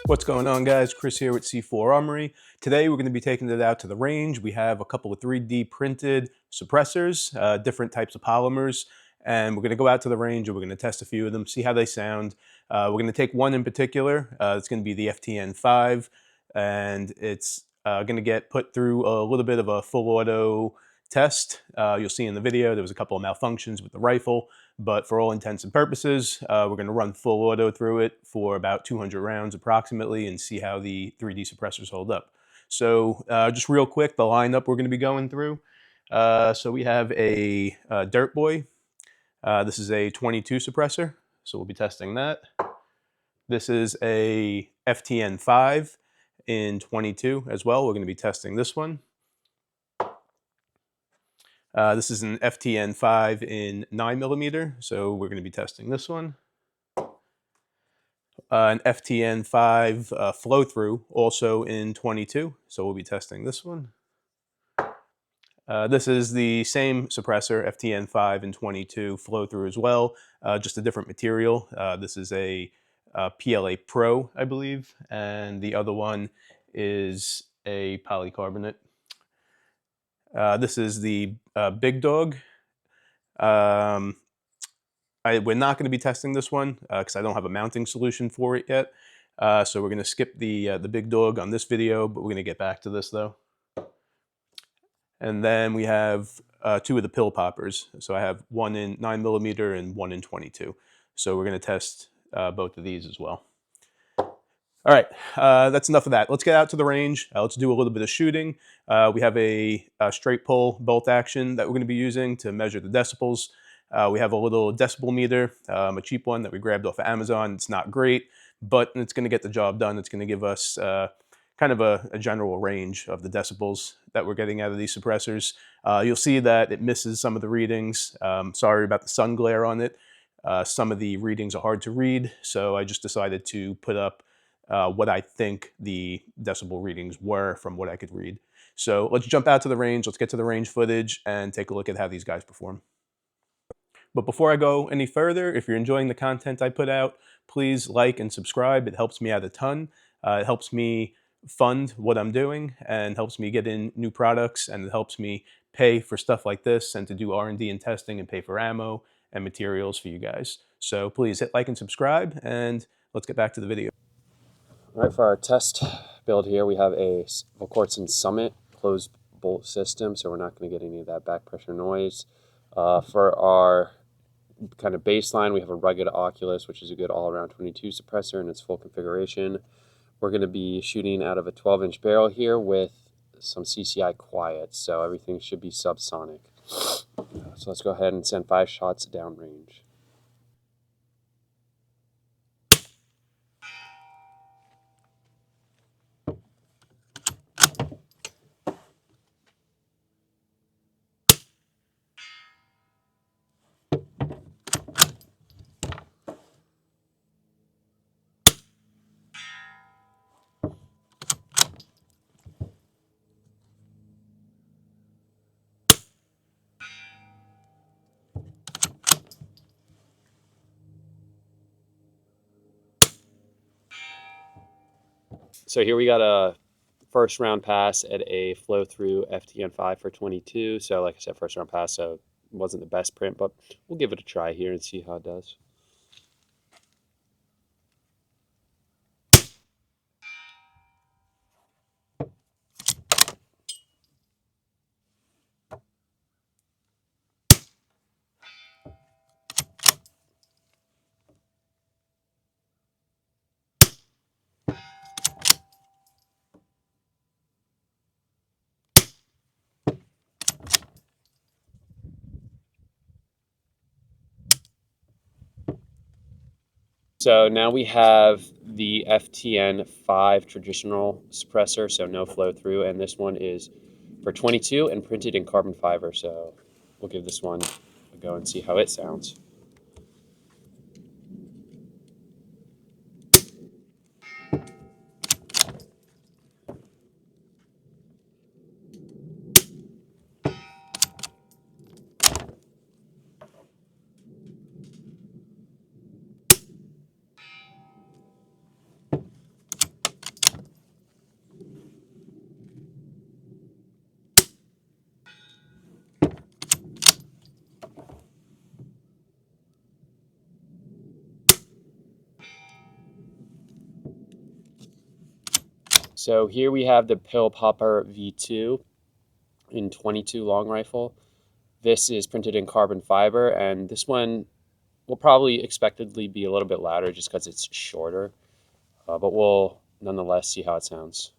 What's going on, guys? Chris here with C4 Armory. Today we're going to be taking it out to the range. We have a couple of 3D printed suppressors, different types of polymers, and we're going to go out to the range and we're going to test a few of them, see how they sound. We're going to take one in particular. It's going to be the FTN5, and it's going to get put through a little bit of a full auto test. You'll see in the video there was a couple of malfunctions with the rifle, but for all intents and purposes, we're going to run full auto through it for about 200 rounds approximately and see how the 3D suppressors hold up. So just real quick, the lineup we're going to be going through. So we have a Dirt Boy. This is a 22 suppressor, so we'll be testing that. This is a FTN5 in 22 as well. We're going to be testing this one. This is an FTN5 in 9mm, so we're going to be testing this one. An FTN5 flow-through, also in 22, so we'll be testing this one. This is the same suppressor, FTN5 in 22, flow-through as well, just a different material. This is a PLA Pro, I believe, and the other one is a polycarbonate. This is the Big Dog. We're not going to be testing this one because I don't have a mounting solution for it yet. So we're going to skip the Big Dog on this video, but we're going to get back to this though. And then we have two of the pill poppers. So I have one in 9mm and one in 22. So we're going to test both of these as well. All right, that's enough of that. Let's get out to the range. Let's do a little bit of shooting. We have a straight pull bolt action that we're going to be using to measure the decibels. We have a little decibel meter, a cheap one that we grabbed off of Amazon. It's not great, but it's going to get the job done. It's going to give us kind of a general range of the decibels that we're getting out of these suppressors. You'll see that it misses some of the readings. Sorry about the sun glare on it. Some of the readings are hard to read, so I just decided to put up what I think the decibel readings were from what I could read. So let's jump out to the range, let's get to the range footage and take a look at how these guys perform. But before I go any further, if you're enjoying the content I put out, please like and subscribe. It helps me out a ton. It helps me fund what I'm doing and helps me get in new products, and it helps me pay for stuff like this and to do R&D and testing and pay for ammo and materials for you guys. So please hit like and subscribe, and let's get back to the video. All right, for our test build here, we have a Volquartsen Summit closed bolt system, so we're not going to get any of that back pressure noise. For our kind of baseline, we have a rugged Oculus, which is a good all-around 22 suppressor in its full configuration. We're going to be shooting out of a 12-inch barrel here with some CCI quiet, so everything should be subsonic. So let's go ahead and send 5 shots downrange. So here we got a first round pass at a flow through FTN5 for 22. So like I said, first round pass, so it wasn't the best print, but we'll give it a try here and see how it does. So now we have the FTN5 traditional suppressor, so no flow through, and this one is for 22 and printed in carbon fiber. So we'll give this one a go and see how it sounds. So here we have the Pill Popper V2 in 22 long rifle. This is printed in carbon fiber, and this one will probably expectedly be a little bit louder just because it's shorter, but we'll nonetheless see how it sounds.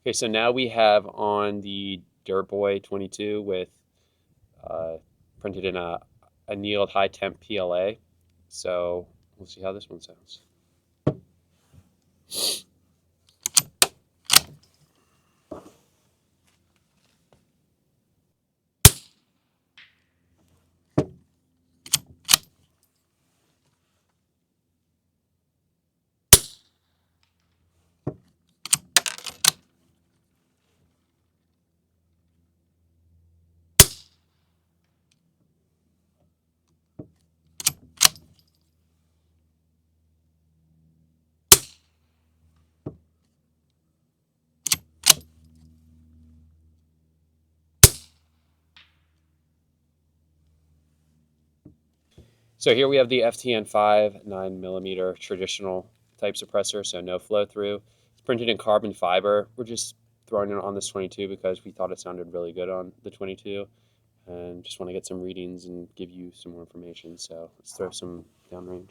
Okay, so now we have on the Dirt Boy 22 with printed in a annealed high temp PLA. So we'll see how this one sounds. So here we have the FTN5 9mm traditional type suppressor, so no flow through. It's printed in carbon fiber. We're just throwing it on this 22 because we thought it sounded really good on the 22 and just want to get some readings and give you some more information. So let's throw some downrange.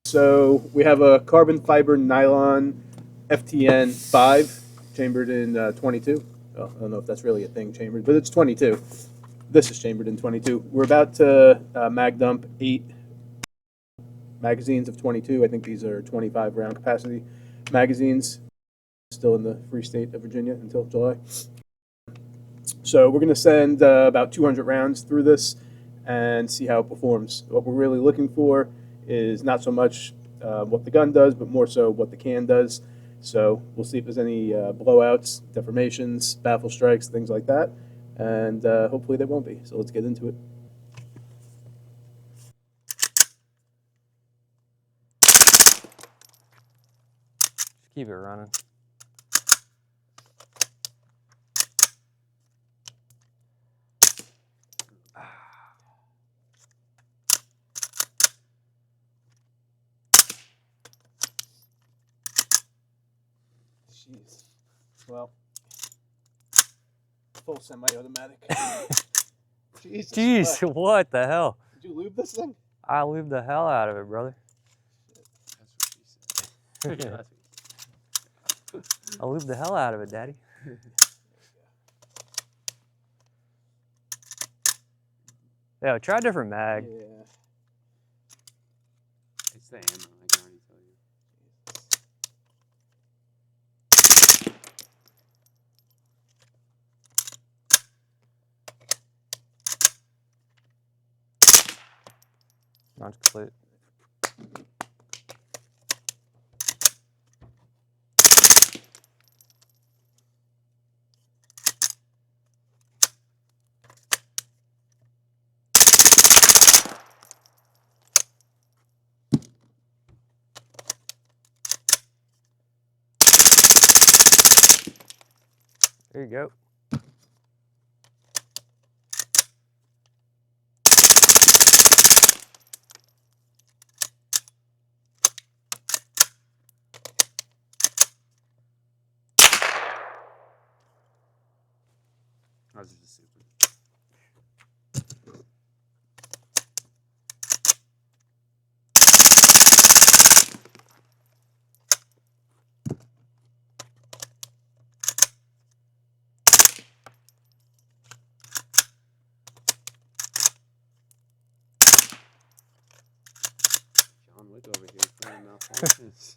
So we have a carbon fiber nylon FTN 5 chambered in 22. Well, I don't know if that's really a thing chambered, but it's 22. This is chambered in 22. We're about to mag dump 8 magazines of 22. I think these are 25 round capacity magazines. Still in the free state of Virginia until July. So we're going to send about 200 rounds through this and see how it performs. What we're really looking for is not so much what the gun does, but more so what the can does. So we'll see if there's any blowouts, deformations, baffle strikes, things like that. And hopefully there won't be. So let's get into it. Just keep it running. Jeez. Well, full semi-automatic. Jesus Jeez, Christ. what the hell? Did you lube this thing? I lubed the hell out of it, brother. That's what she said. I lubed the hell out of it, Daddy. Yeah, try a different mag. Yeah. It's the ammo, I can already tell you. Mine's complete. There you go. I was just stupid. Look over here, finding malfunctions.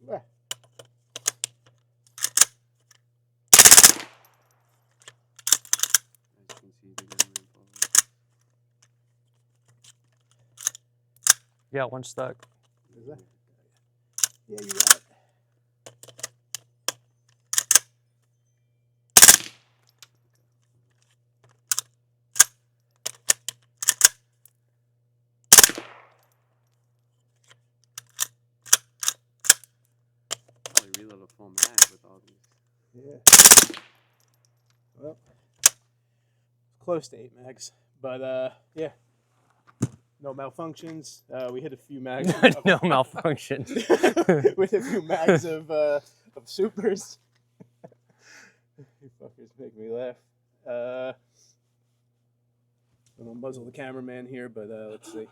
Yeah. As you can see, they're getting involved. You got one stuck. Is that? Yeah, you got it. Probably reload a full mag with all these. Yeah. Well, close to 8 mags, but yeah, no malfunctions. We hit a few mags. No malfunctions. We hit a few mags of supers. You fuckers make me laugh. I'm gonna muzzle the cameraman here, but let's see.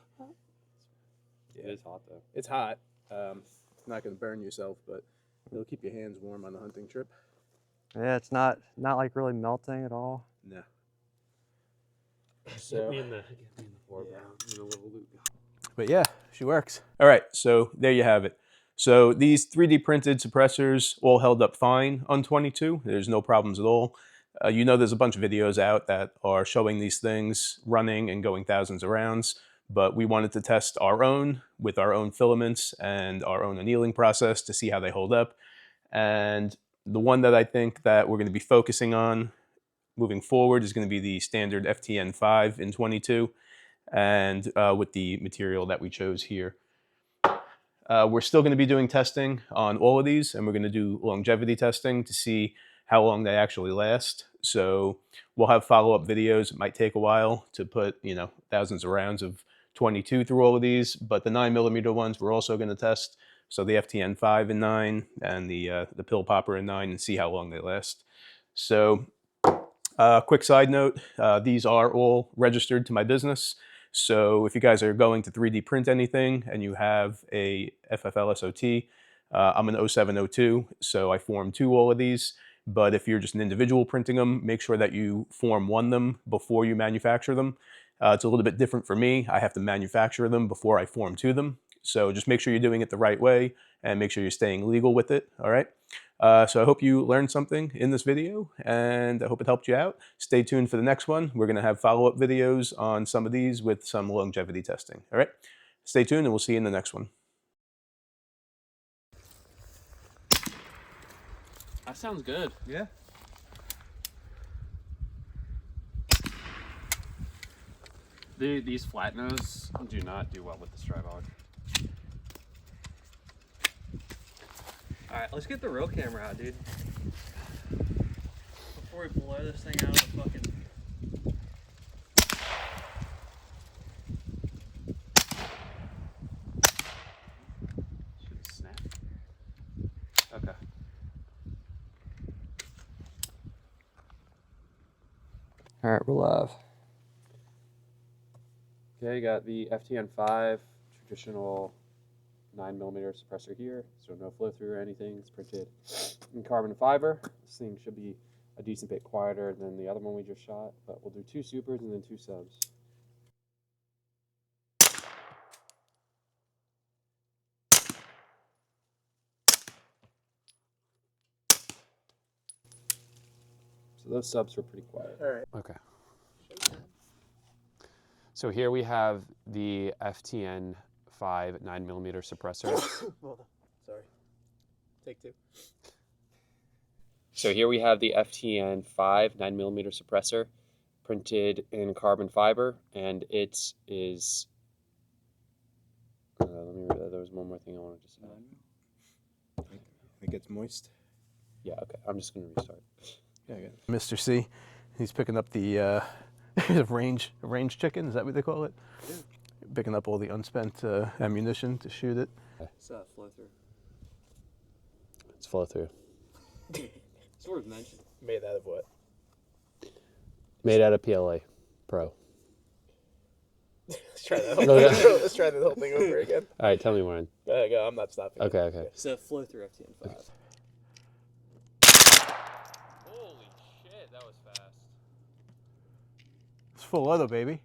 It is hot though. It's hot. It's not gonna burn yourself, but it'll keep your hands warm on the hunting trip. Yeah, it's not like really melting at all. No. Get So, me in the foreground. In a little loop. but yeah, she works. All right, so there you have it. So these 3D printed suppressors all held up fine on 22. There's no problems at all. You know, there's a bunch of videos out that are showing these things running and going thousands of rounds, but we wanted to test our own with our own filaments and our own annealing process to see how they hold up. And the one that I think that we're going to be focusing on moving forward is going to be the standard FTN5 in 22, and with the material that we chose here. We're still going to be doing testing on all of these, and we're going to do longevity testing to see how long they actually last. So we'll have follow-up videos. It might take a while to put, you know, thousands of rounds of 22 through all of these, but the 9mm ones we're also going to test. So the FTN5 in 9 and the pill popper in 9, and see how long they last. So quick side note, these are all registered to my business. So if you guys are going to 3D print anything and you have a FFL SOT, I'm an 0702, so I Form 2 all of these. But if you're just an individual printing them, make sure that you Form 1 them before you manufacture them. It's a little bit different for me. I have to manufacture them before I Form 2 them. So just make sure you're doing it the right way and make sure you're staying legal with it, all right? So I hope you learned something in this video, and I hope it helped you out. Stay tuned for the next one. We're going to have follow-up videos on some of these with some longevity testing, all right? Stay tuned, and we'll see you in the next one. That sounds good. Yeah. These flat nose do not do well with the Stribog. All right, let's get the real camera out, dude. Before we blow this thing out of the fucking... Should snap. Okay. All right, we're live. Okay, you got the FTN5 traditional 9mm suppressor here, so no flow through or anything. It's printed in carbon fiber. This thing should be a decent bit quieter than the other one we just shot, but we'll do 2 supers and then 2 subs. So those subs were pretty quiet. All right. Okay. So here we have the FTN5 9mm suppressor. Hold on. Sorry. Take 2. So here we have the FTN5 9mm suppressor printed in carbon fiber, and it is. Let me read that. There was one more thing I wanted to say. It gets moist. Yeah, okay. I'm just going to restart. Yeah, I got it. Mr. C, he's picking up the range chicken. Is that what they call it? picking up all the unspent ammunition to shoot it. It's flow through. It's flow through. It's worth mentioning. Made out of what? Made out of PLA Pro. Let's try that. Let's try the whole thing over again. All right, tell me when. Go, I'm not stopping. Okay, okay. It's a flow through FTN5. Holy shit, that was fast. It's full auto, baby.